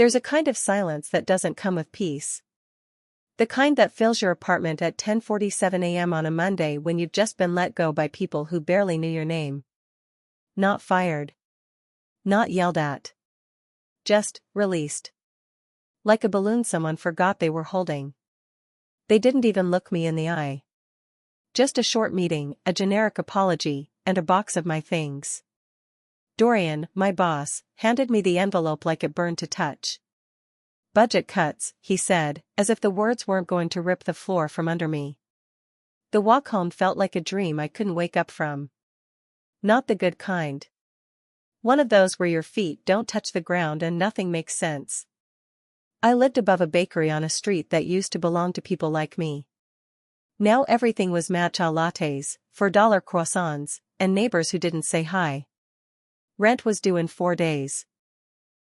There's a kind of silence that doesn't come with peace. The kind that fills your apartment at 10:47 a.m. on a Monday when you've just been let go by people who barely knew your name. Not fired. Not yelled at. Just released. Like a balloon someone forgot they were holding. They didn't even look me in the eye. Just a short meeting, a generic apology, and a box of my things. Dorian, my boss, handed me the envelope like it burned to touch. Budget cuts, he said, as if the words weren't going to rip the floor from under me. The walk home felt like a dream I couldn't wake up from. Not the good kind. One of those where your feet don't touch the ground and nothing makes sense. I lived above a bakery on a street that used to belong to people like me. Now everything was matcha lattes, $4 croissants, and neighbors who didn't say hi. Rent was due in 4 days.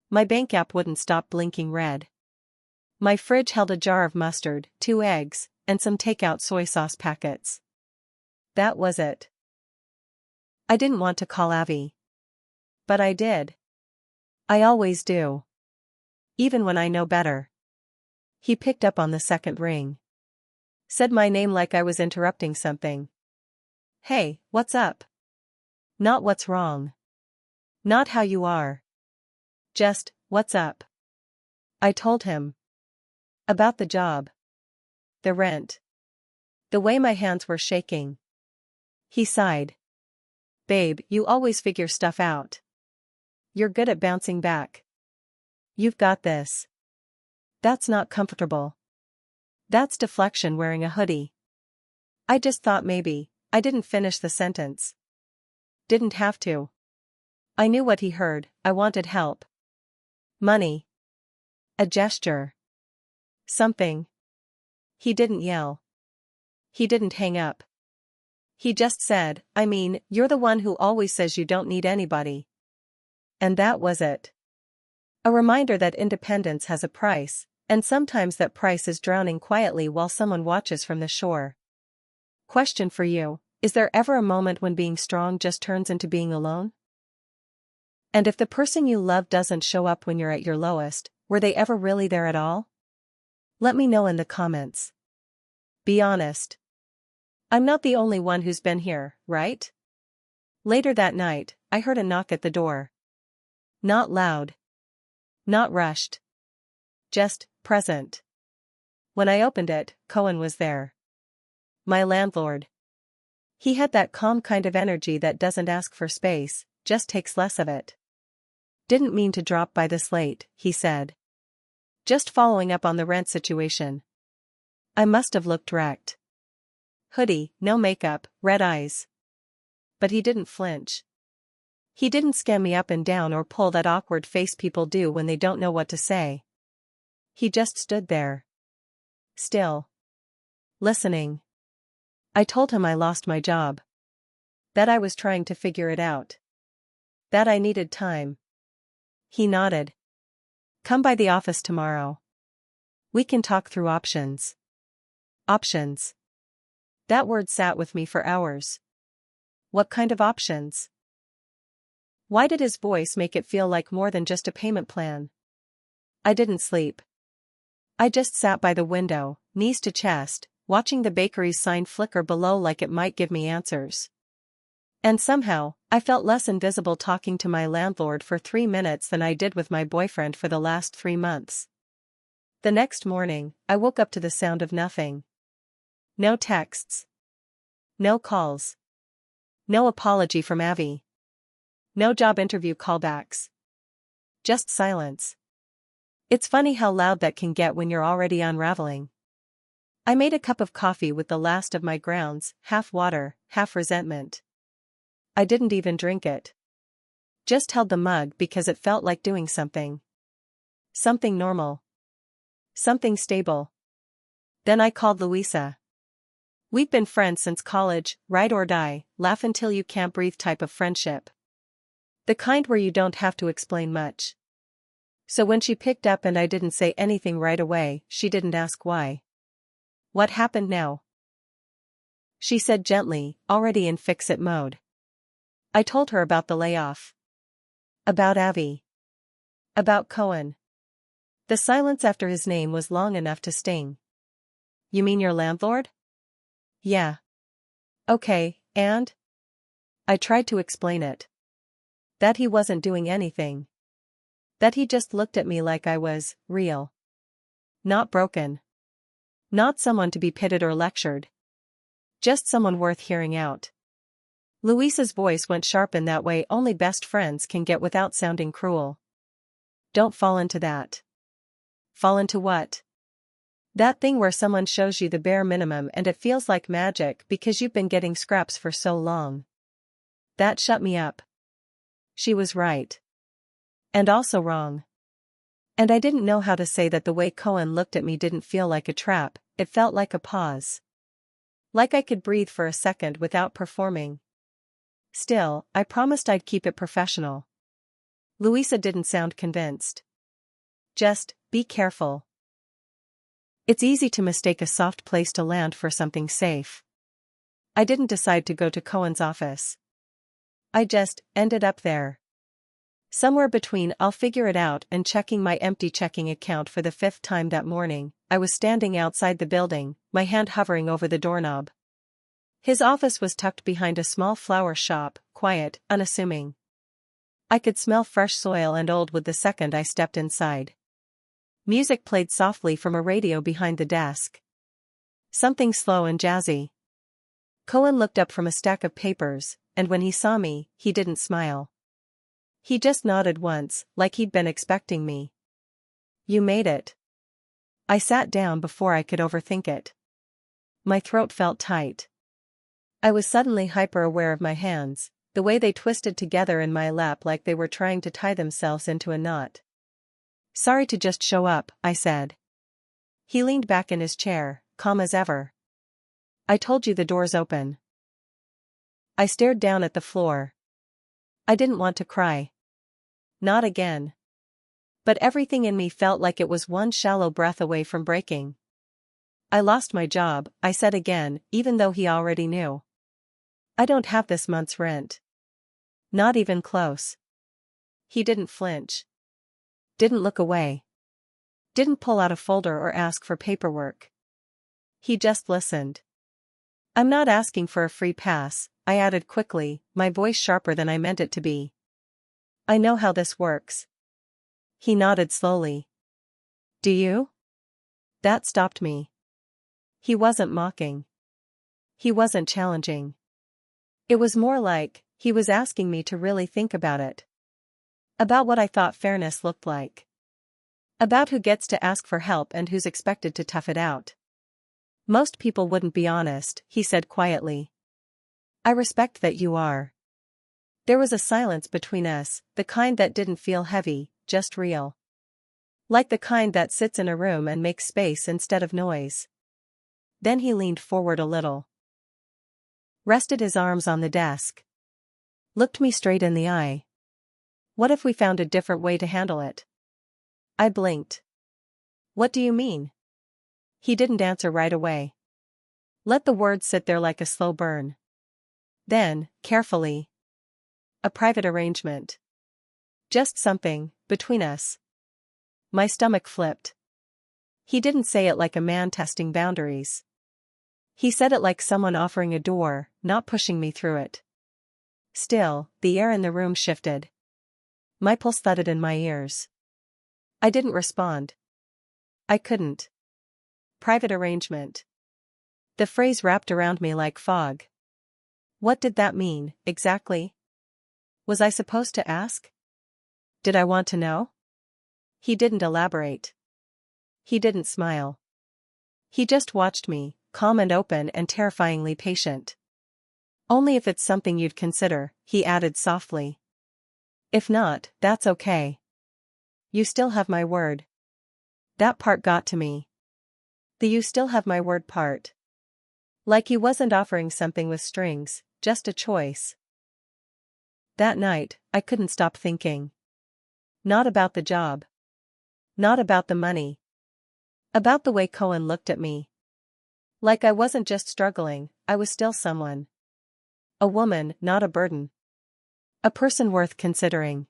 My bank app wouldn't stop blinking red. My fridge held a jar of mustard, 2 eggs, and some takeout soy sauce packets. That was it. I didn't want to call Avi. But I did. I always do. Even when I know better. He picked up on the second ring. Said my name like I was interrupting something. Hey, what's up? Not what's wrong. Not how you are. Just, what's up? I told him. About the job. The rent. The way my hands were shaking. He sighed. Babe, you always figure stuff out. You're good at bouncing back. You've got this. That's not comfortable. That's deflection wearing a hoodie. I just thought maybe. I didn't finish the sentence. Didn't have to. I knew what he heard. I wanted help. Money. A gesture. Something. He didn't yell. He didn't hang up. He just said, I mean, you're the one who always says you don't need anybody. And that was it. A reminder that independence has a price, and sometimes that price is drowning quietly while someone watches from the shore. Question for you, is there ever a moment when being strong just turns into being alone? And if the person you love doesn't show up when you're at your lowest, were they ever really there at all? Let me know in the comments. Be honest. I'm not the only one who's been here, right? Later that night, I heard a knock at the door. Not loud. Not rushed. Just, present. When I opened it, Cohen was there. My landlord. He had that calm kind of energy that doesn't ask for space, just takes less of it. Didn't mean to drop by this late, he said. Just following up on the rent situation. I must have looked wrecked. Hoodie, no makeup, red eyes. But he didn't flinch. He didn't scan me up and down or pull that awkward face people do when they don't know what to say. He just stood there. Still. Listening. I told him I lost my job. That I was trying to figure it out. That I needed time. He nodded. Come by the office tomorrow. We can talk through options. Options. That word sat with me for hours. What kind of options? Why did his voice make it feel like more than just a payment plan? I didn't sleep. I just sat by the window, knees to chest, watching the bakery's sign flicker below like it might give me answers. And somehow, I felt less invisible talking to my landlord for 3 minutes than I did with my boyfriend for the last 3 months. The next morning, I woke up to the sound of nothing. No texts. No calls. No apology from Avi. No job interview callbacks. Just silence. It's funny how loud that can get when you're already unraveling. I made a cup of coffee with the last of my grounds, half water, half resentment. I didn't even drink it. Just held the mug because it felt like doing something. Something normal. Something stable. Then I called Louisa. We've been friends since college, ride or die, laugh until you can't breathe type of friendship. The kind where you don't have to explain much. So when she picked up and I didn't say anything right away, she didn't ask why. What happened now? She said gently, already in fix-it mode. I told her about the layoff. About Avi. About Cohen. The silence after his name was long enough to sting. You mean your landlord? Yeah. Okay, and? I tried to explain it. That he wasn't doing anything. That he just looked at me like I was real. Not broken. Not someone to be pitied or lectured. Just someone worth hearing out. Luisa's voice went sharp in that way only best friends can get without sounding cruel. Don't fall into that. Fall into what? That thing where someone shows you the bare minimum and it feels like magic because you've been getting scraps for so long. That shut me up. She was right. And also wrong. And I didn't know how to say that the way Cohen looked at me didn't feel like a trap, it felt like a pause. Like I could breathe for a second without performing. Still, I promised I'd keep it professional. Luisa didn't sound convinced. Just, be careful. It's easy to mistake a soft place to land for something safe. I didn't decide to go to Cohen's office. I just ended up there. Somewhere between I'll figure it out and checking my empty checking account for the 5th time that morning, I was standing outside the building, my hand hovering over the doorknob. His office was tucked behind a small flower shop, quiet, unassuming. I could smell fresh soil and old wood the second I stepped inside. Music played softly from a radio behind the desk. Something slow and jazzy. Cohen looked up from a stack of papers, and when he saw me, he didn't smile. He just nodded once, like he'd been expecting me. You made it. I sat down before I could overthink it. My throat felt tight. I was suddenly hyper-aware of my hands, the way they twisted together in my lap like they were trying to tie themselves into a knot. Sorry to just show up, I said. He leaned back in his chair, calm as ever. I told you the door's open. I stared down at the floor. I didn't want to cry. Not again. But everything in me felt like it was one shallow breath away from breaking. I lost my job, I said again, even though he already knew. I don't have this month's rent. Not even close. He didn't flinch. Didn't look away. Didn't pull out a folder or ask for paperwork. He just listened. I'm not asking for a free pass, I added quickly, my voice sharper than I meant it to be. I know how this works. He nodded slowly. Do you? That stopped me. He wasn't mocking. He wasn't challenging. It was more like, he was asking me to really think about it. About what I thought fairness looked like. About who gets to ask for help and who's expected to tough it out. Most people wouldn't be honest, he said quietly. I respect that you are. There was a silence between us, the kind that didn't feel heavy, just real. Like the kind that sits in a room and makes space instead of noise. Then he leaned forward a little. Rested his arms on the desk. Looked me straight in the eye. What if we found a different way to handle it? I blinked. What do you mean? He didn't answer right away. Let the words sit there like a slow burn. Then, carefully. A private arrangement. Just something, between us. My stomach flipped. He didn't say it like a man testing boundaries. He said it like someone offering a door, not pushing me through it. Still, the air in the room shifted. My pulse thudded in my ears. I didn't respond. I couldn't. Private arrangement. The phrase wrapped around me like fog. What did that mean, exactly? Was I supposed to ask? Did I want to know? He didn't elaborate. He didn't smile. He just watched me, calm and open and terrifyingly patient. Only if it's something you'd consider, he added softly. If not, that's okay. You still have my word. That part got to me. The you still have my word part. Like he wasn't offering something with strings, just a choice. That night, I couldn't stop thinking. Not about the job. Not about the money. About the way Cohen looked at me. Like I wasn't just struggling, I was still someone. A woman, not a burden. A person worth considering.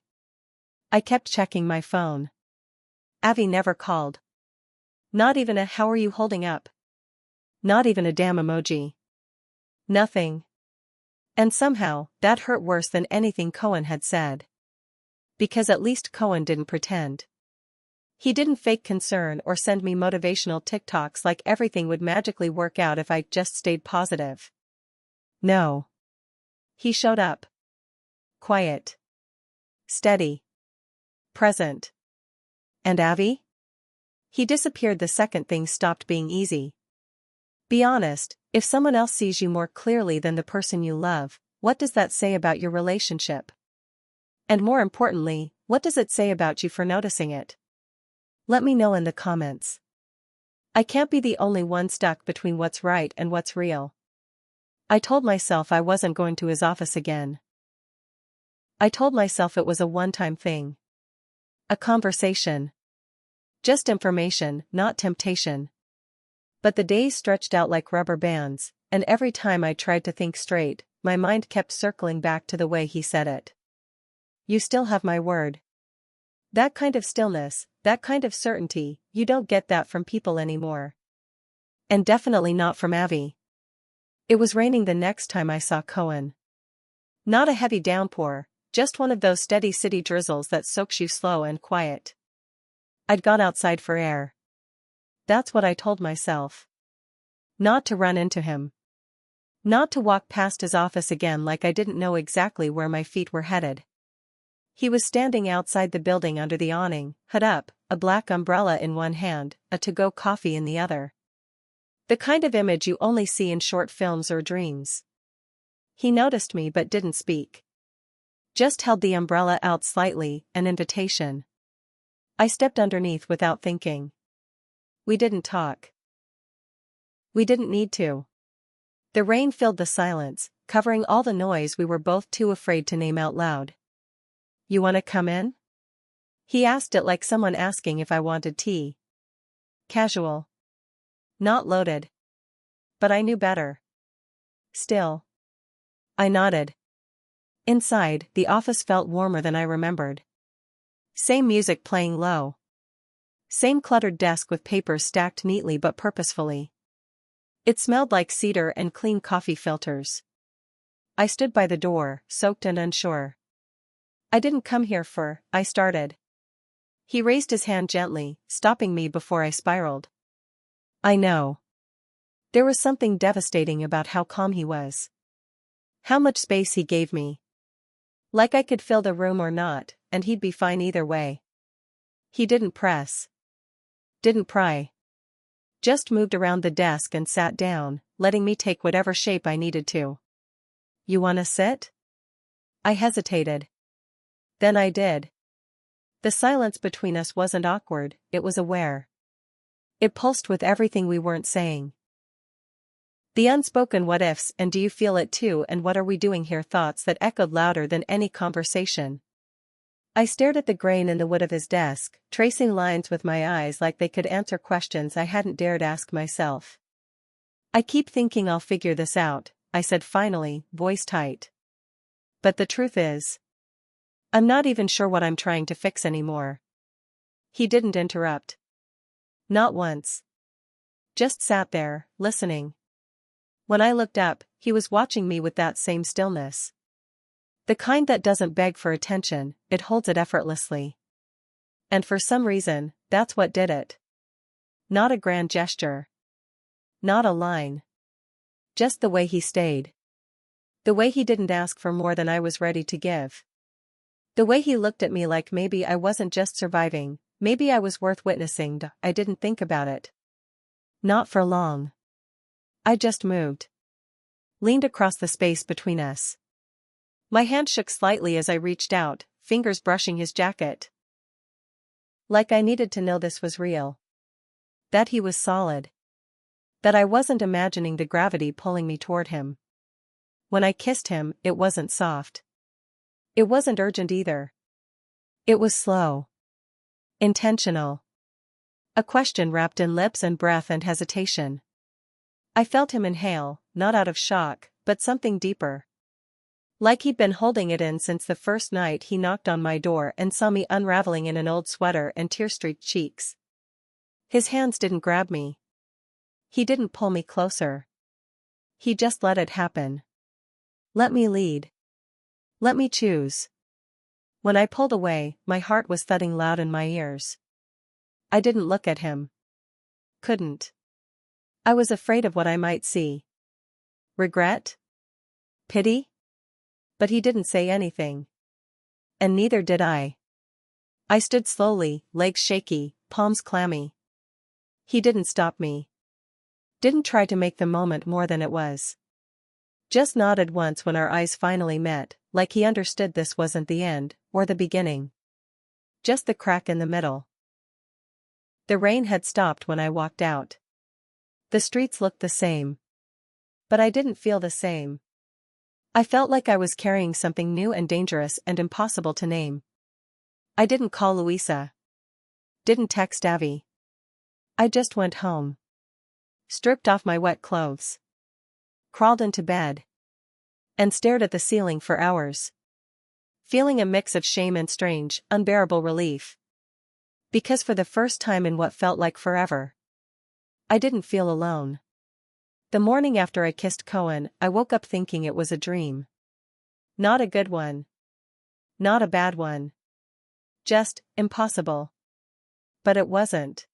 I kept checking my phone. Avi never called. Not even a "how are you holding up?" Not even a damn emoji. Nothing. And somehow, that hurt worse than anything Cohen had said. Because at least Cohen didn't pretend. He didn't fake concern or send me motivational TikToks like everything would magically work out if I just stayed positive. No. He showed up. Quiet. Steady. Present. And Avi? He disappeared the second things stopped being easy. Be honest, if someone else sees you more clearly than the person you love, what does that say about your relationship? And more importantly, what does it say about you for noticing it? Let me know in the comments. I can't be the only one stuck between what's right and what's real. I told myself I wasn't going to his office again. I told myself it was a one-time thing. A conversation. Just information, not temptation. But the days stretched out like rubber bands, and every time I tried to think straight, my mind kept circling back to the way he said it. You still have my word. That kind of stillness, that kind of certainty, you don't get that from people anymore. And definitely not from Avi. It was raining the next time I saw Cohen. Not a heavy downpour, just one of those steady city drizzles that soaks you slow and quiet. I'd gone outside for air. That's what I told myself. Not to run into him. Not to walk past his office again like I didn't know exactly where my feet were headed. He was standing outside the building under the awning, hood up, a black umbrella in one hand, a to-go coffee in the other. The kind of image you only see in short films or dreams. He noticed me but didn't speak. Just held the umbrella out slightly, an invitation. I stepped underneath without thinking. We didn't talk. We didn't need to. The rain filled the silence, covering all the noise we were both too afraid to name out loud. You wanna come in? He asked it like someone asking if I wanted tea. Casual. Not loaded. But I knew better. Still. I nodded. Inside, the office felt warmer than I remembered. Same music playing low. Same cluttered desk with papers stacked neatly but purposefully. It smelled like cedar and clean coffee filters. I stood by the door, soaked and unsure. I didn't come here for, I started. He raised his hand gently, stopping me before I spiraled. I know. There was something devastating about how calm he was. How much space he gave me. Like I could fill the room or not, and he'd be fine either way. He didn't press. Didn't pry. Just moved around the desk and sat down, letting me take whatever shape I needed to. You wanna sit? I hesitated. Then I did. The silence between us wasn't awkward, it was aware. It pulsed with everything we weren't saying. The unspoken what-ifs and do you feel it too and what are we doing here thoughts that echoed louder than any conversation. I stared at the grain in the wood of his desk, tracing lines with my eyes like they could answer questions I hadn't dared ask myself. I keep thinking I'll figure this out, I said finally, voice tight. But the truth is, I'm not even sure what I'm trying to fix anymore. He didn't interrupt. Not once. Just sat there, listening. When I looked up, he was watching me with that same stillness. The kind that doesn't beg for attention, it holds it effortlessly. And for some reason, that's what did it. Not a grand gesture. Not a line. Just the way he stayed. The way he didn't ask for more than I was ready to give. The way he looked at me like maybe I wasn't just surviving, maybe I was worth witnessing. I didn't think about it. Not for long. I just moved. Leaned across the space between us. My hand shook slightly as I reached out, fingers brushing his jacket. Like I needed to know this was real. That he was solid. That I wasn't imagining the gravity pulling me toward him. When I kissed him, it wasn't soft. It wasn't urgent either. It was slow. Intentional. A question wrapped in lips and breath and hesitation. I felt him inhale, not out of shock, but something deeper. Like he'd been holding it in since the first night he knocked on my door and saw me unraveling in an old sweater and tear-streaked cheeks. His hands didn't grab me. He didn't pull me closer. He just let it happen. Let me lead. Let me choose. When I pulled away, my heart was thudding loud in my ears. I didn't look at him. Couldn't. I was afraid of what I might see. Regret? Pity? But he didn't say anything. And neither did I. I stood slowly, legs shaky, palms clammy. He didn't stop me. Didn't try to make the moment more than it was. Just nodded once when our eyes finally met, like he understood this wasn't the end, or the beginning. Just the crack in the middle. The rain had stopped when I walked out. The streets looked the same. But I didn't feel the same. I felt like I was carrying something new and dangerous and impossible to name. I didn't call Louisa. Didn't text Avi. I just went home. Stripped off my wet clothes. Crawled into bed. And stared at the ceiling for hours. Feeling a mix of shame and strange, unbearable relief. Because for the first time in what felt like forever, I didn't feel alone. The morning after I kissed Cohen, I woke up thinking it was a dream. Not a good one. Not a bad one. Just impossible. But it wasn't.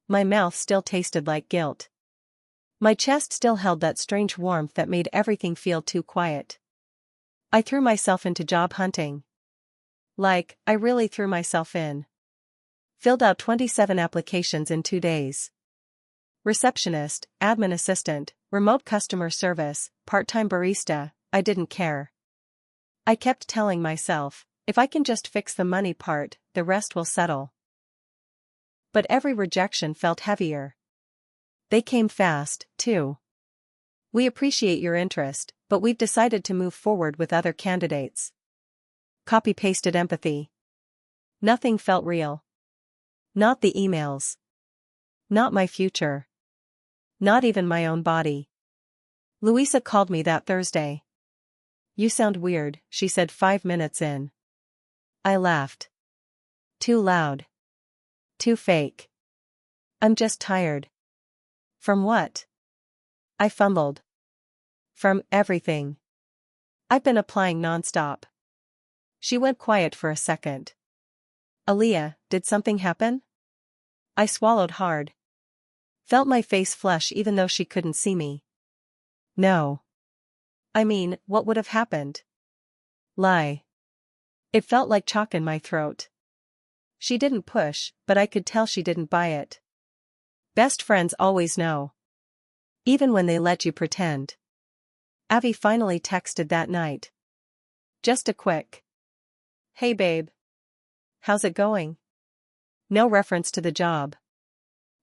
My mouth still tasted like guilt. My chest still held that strange warmth that made everything feel too quiet. I threw myself into job hunting. Like, I really threw myself in. Filled out 27 applications in 2 days. Receptionist, admin assistant, remote customer service, part-time barista, I didn't care. I kept telling myself, if I can just fix the money part, the rest will settle. But every rejection felt heavier. They came fast, too. We appreciate your interest, but we've decided to move forward with other candidates. Copy-pasted empathy. Nothing felt real. Not the emails. Not my future. Not even my own body. Louisa called me that Thursday. You sound weird, she said 5 minutes in. I laughed. Too loud. Too fake. I'm just tired. From what? I fumbled. From everything. I've been applying nonstop. She went quiet for a second. Aaliyah, did something happen? I swallowed hard. Felt my face flush even though she couldn't see me. No. I mean, what would have happened? Lie. It felt like chalk in my throat. She didn't push, but I could tell she didn't buy it. Best friends always know. Even when they let you pretend. Avi finally texted that night. Just a quick. Hey babe. How's it going? No reference to the job.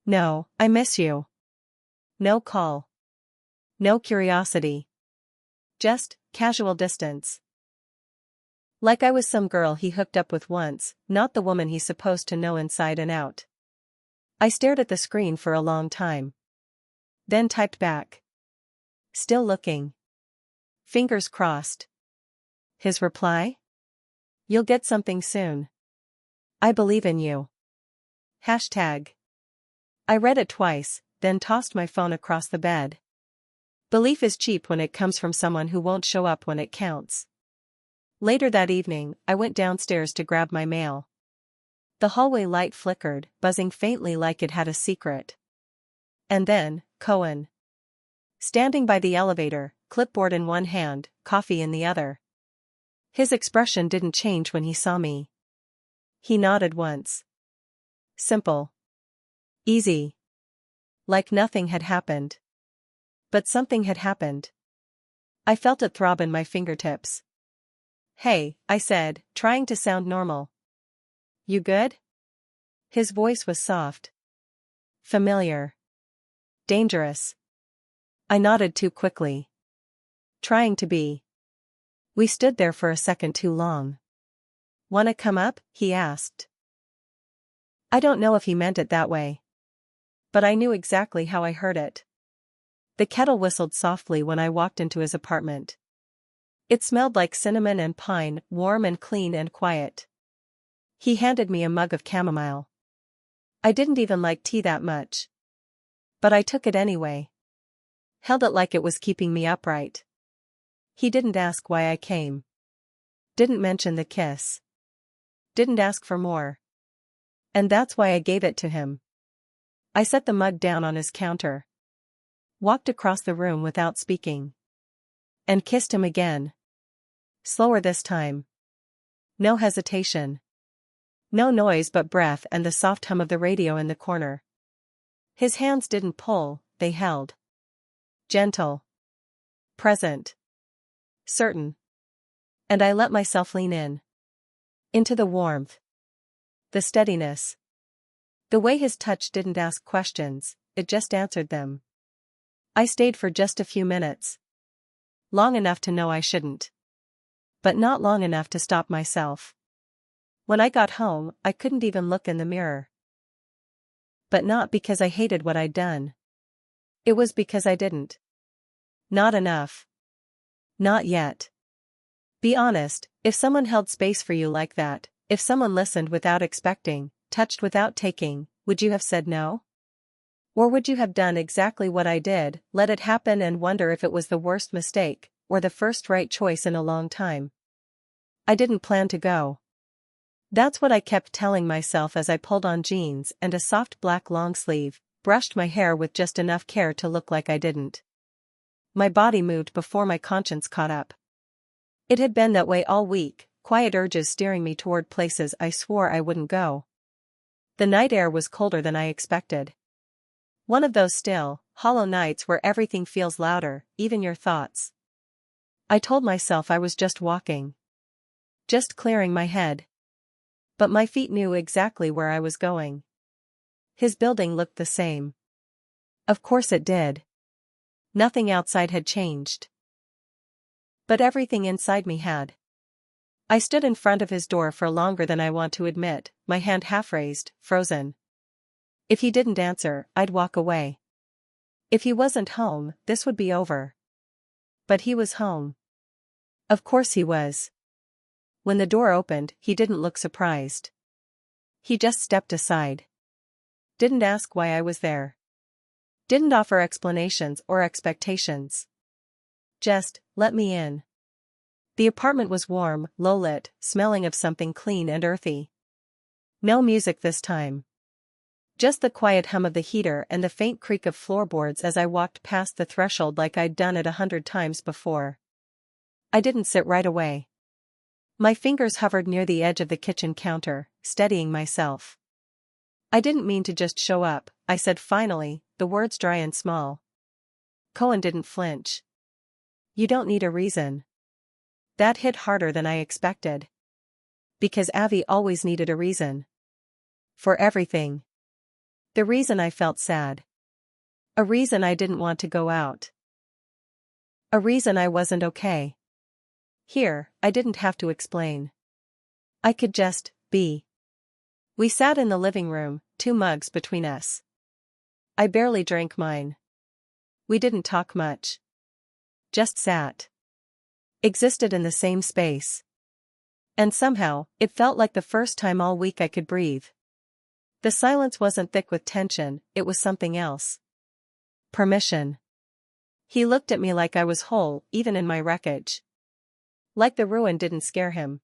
No, I miss you. No call. No curiosity. Just casual distance. Like I was some girl he hooked up with once, not the woman he's supposed to know inside and out. I stared at the screen for a long time. Then typed back. Still looking. Fingers crossed. His reply? You'll get something soon. I believe in you. Hashtag. I read it twice, then tossed my phone across the bed. Belief is cheap when it comes from someone who won't show up when it counts. Later that evening, I went downstairs to grab my mail. The hallway light flickered, buzzing faintly like it had a secret. And then, Cohen. Standing by the elevator, clipboard in one hand, coffee in the other. His expression didn't change when he saw me. He nodded once. Simple. Easy. Like nothing had happened. But something had happened. I felt it throb in my fingertips. Hey, I said, trying to sound normal. You good? His voice was soft. Familiar. Dangerous. I nodded too quickly. Trying to be. We stood there for a second too long. Wanna come up? He asked. I don't know if he meant it that way. But I knew exactly how I heard it. The kettle whistled softly when I walked into his apartment. It smelled like cinnamon and pine, warm and clean and quiet. He handed me a mug of chamomile. I didn't even like tea that much. But I took it anyway. Held it like it was keeping me upright. He didn't ask why I came. Didn't mention the kiss. Didn't ask for more. And that's why I gave it to him. I set the mug down on his counter. Walked across the room without speaking. And kissed him again. Slower this time. No hesitation. No noise but breath and the soft hum of the radio in the corner. His hands didn't pull, they held. Gentle. Present. Certain. And I let myself lean in. Into the warmth. The steadiness. The way his touch didn't ask questions, it just answered them. I stayed for just a few minutes. Long enough to know I shouldn't. But not long enough to stop myself. When I got home, I couldn't even look in the mirror. But not because I hated what I'd done. It was because I didn't. Not enough. Not yet. Be honest, if someone held space for you like that, if someone listened without expecting, touched without taking, would you have said no? Or would you have done exactly what I did, let it happen and wonder if it was the worst mistake, or the first right choice in a long time? I didn't plan to go. That's what I kept telling myself as I pulled on jeans and a soft black long sleeve, brushed my hair with just enough care to look like I didn't. My body moved before my conscience caught up. It had been that way all week, quiet urges steering me toward places I swore I wouldn't go. The night air was colder than I expected. One of those still, hollow nights where everything feels louder, even your thoughts. I told myself I was just walking. Just clearing my head. But my feet knew exactly where I was going. His building looked the same. Of course it did. Nothing outside had changed. But everything inside me had. I stood in front of his door for longer than I want to admit, my hand half raised, frozen. If he didn't answer, I'd walk away. If he wasn't home, this would be over. But he was home. Of course he was. When the door opened, he didn't look surprised. He just stepped aside. Didn't ask why I was there. Didn't offer explanations or expectations. Just, let me in. The apartment was warm, low-lit, smelling of something clean and earthy. No music this time. Just the quiet hum of the heater and the faint creak of floorboards as I walked past the threshold like I'd done it 100 times before. I didn't sit right away. My fingers hovered near the edge of the kitchen counter, steadying myself. I didn't mean to just show up, I said finally, the words dry and small. Cohen didn't flinch. You don't need a reason. That hit harder than I expected. Because Avi always needed a reason. For everything. The reason I felt sad. A reason I didn't want to go out. A reason I wasn't okay. Here, I didn't have to explain. I could just be. We sat in the living room, 2 mugs between us. I barely drank mine. We didn't talk much. Just sat. Existed in the same space. And somehow, it felt like the first time all week I could breathe. The silence wasn't thick with tension, it was something else. Permission. He looked at me like I was whole, even in my wreckage. Like the ruin didn't scare him.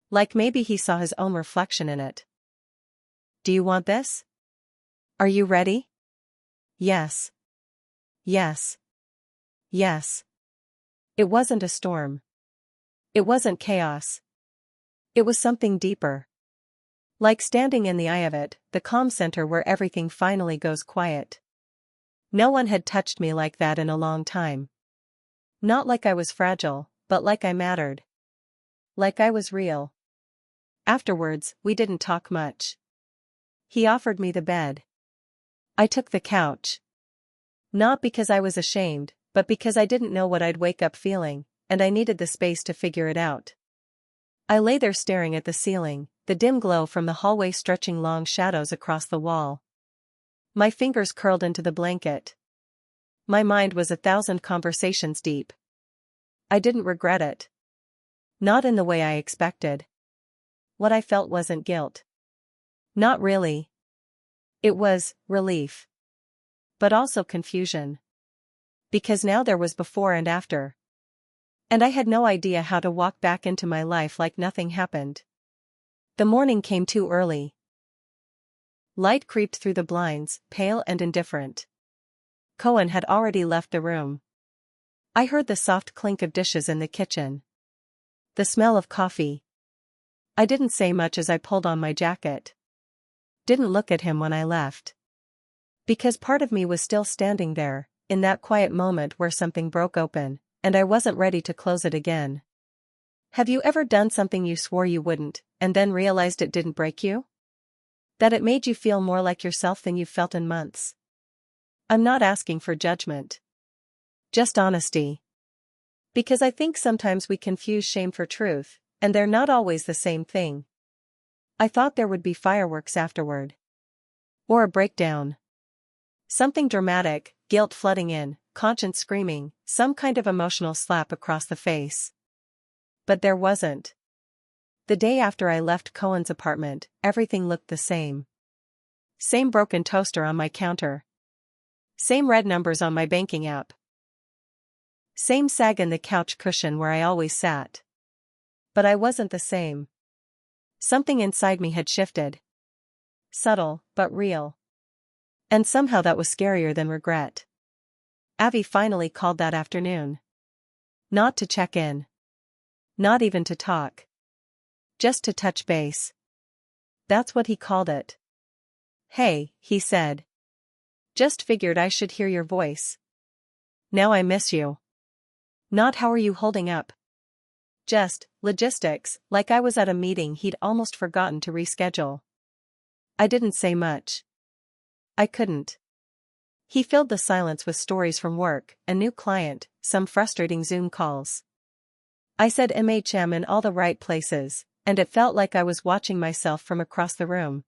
Like maybe he saw his own reflection in it. Do you want this? Are you ready? Yes. Yes. Yes. It wasn't a storm. It wasn't chaos. It was something deeper. Like standing in the eye of it, the calm center where everything finally goes quiet. No one had touched me like that in a long time. Not like I was fragile, but like I mattered. Like I was real. Afterwards, we didn't talk much. He offered me the bed. I took the couch. Not because I was ashamed, but because I didn't know what I'd wake up feeling, and I needed the space to figure it out. I lay there staring at the ceiling, the dim glow from the hallway stretching long shadows across the wall. My fingers curled into the blanket. My mind was 1,000 conversations deep. I didn't regret it. Not in the way I expected. What I felt wasn't guilt. Not really. It was relief. But also confusion. Because now there was before and after. And I had no idea how to walk back into my life like nothing happened. The morning came too early. Light creeped through the blinds, pale and indifferent. Cohen had already left the room. I heard the soft clink of dishes in the kitchen. The smell of coffee. I didn't say much as I pulled on my jacket. Didn't look at him when I left. Because part of me was still standing there, in that quiet moment where something broke open, and I wasn't ready to close it again. Have you ever done something you swore you wouldn't, and then realized it didn't break you? That it made you feel more like yourself than you've felt in months? I'm not asking for judgment. Just honesty. Because I think sometimes we confuse shame for truth, and they're not always the same thing. I thought there would be fireworks afterward. Or a breakdown. Something dramatic, guilt flooding in, conscience screaming, some kind of emotional slap across the face. But there wasn't. The day after I left Cohen's apartment, everything looked the same. Same broken toaster on my counter. Same red numbers on my banking app. Same sag in the couch cushion where I always sat. But I wasn't the same. Something inside me had shifted. Subtle, but real. And somehow that was scarier than regret. Avi finally called that afternoon. Not to check in. Not even to talk. Just to touch base. That's what he called it. Hey, he said. Just figured I should hear your voice. Now I miss you. Not how are you holding up? Just, logistics, like I was at a meeting he'd almost forgotten to reschedule. I didn't say much. I couldn't. He filled the silence with stories from work, a new client, some frustrating Zoom calls. I said MHM in all the right places, and it felt like I was watching myself from across the room.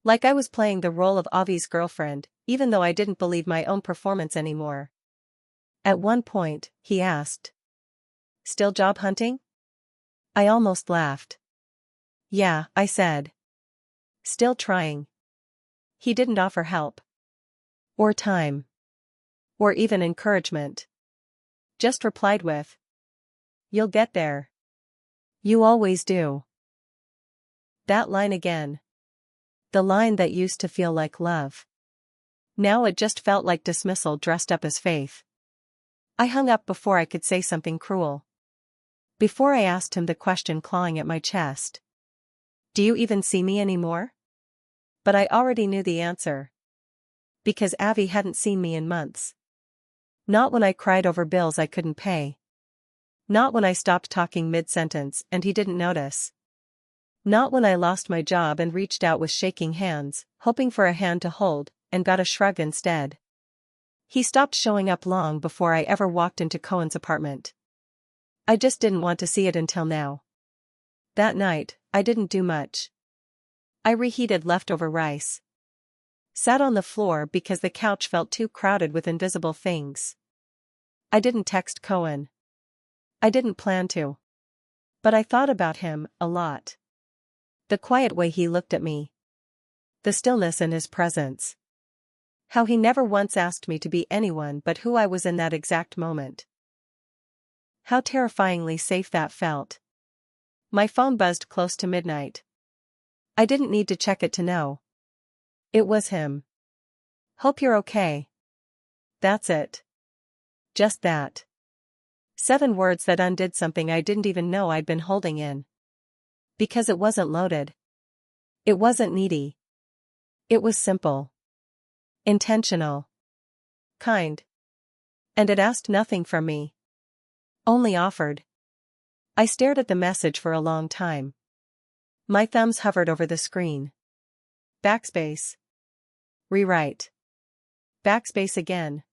Like I was playing the role of Avi's girlfriend, even though I didn't believe my own performance anymore. At one point, he asked. Still job hunting? I almost laughed. Yeah, I said. Still trying. He didn't offer help. Or time. Or even encouragement. Just replied with, you'll get there. You always do. That line again. The line that used to feel like love. Now it just felt like dismissal dressed up as faith. I hung up before I could say something cruel. Before I asked him the question clawing at my chest. Do you even see me anymore? But I already knew the answer. Because Avi hadn't seen me in months. Not when I cried over bills I couldn't pay. Not when I stopped talking mid-sentence and he didn't notice. Not when I lost my job and reached out with shaking hands, hoping for a hand to hold, and got a shrug instead. He stopped showing up long before I ever walked into Cohen's apartment. I just didn't want to see it until now. That night, I didn't do much. I reheated leftover rice. Sat on the floor because the couch felt too crowded with invisible things. I didn't text Cohen. I didn't plan to. But I thought about him, a lot. The quiet way he looked at me. The stillness in his presence. How he never once asked me to be anyone but who I was in that exact moment. How terrifyingly safe that felt. My phone buzzed close to midnight. I didn't need to check it to know. It was him. Hope you're okay. That's it. Just that. 7 words that undid something I didn't even know I'd been holding in. Because it wasn't loaded. It wasn't needy. It was simple. Intentional. Kind. And it asked nothing from me. Only offered. I stared at the message for a long time. My thumbs hovered over the screen. Backspace. Rewrite. Backspace again.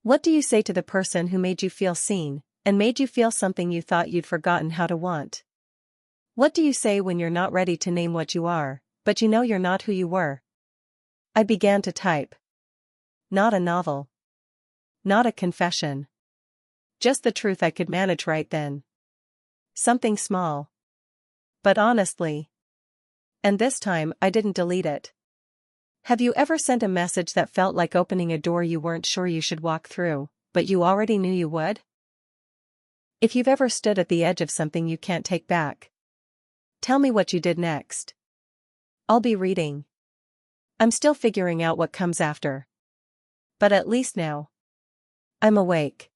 What do you say to the person who made you feel seen, and made you feel something you thought you'd forgotten how to want? What do you say when you're not ready to name what you are, but you know you're not who you were? I began to type. Not a novel. Not a confession. Just the truth I could manage right then. Something small. But honestly. And this time I didn't delete it. Have you ever sent a message that felt like opening a door you weren't sure you should walk through, but you already knew you would? If you've ever stood at the edge of something you can't take back, tell me what you did next. I'll be reading. I'm still figuring out what comes after. But at least now, I'm awake.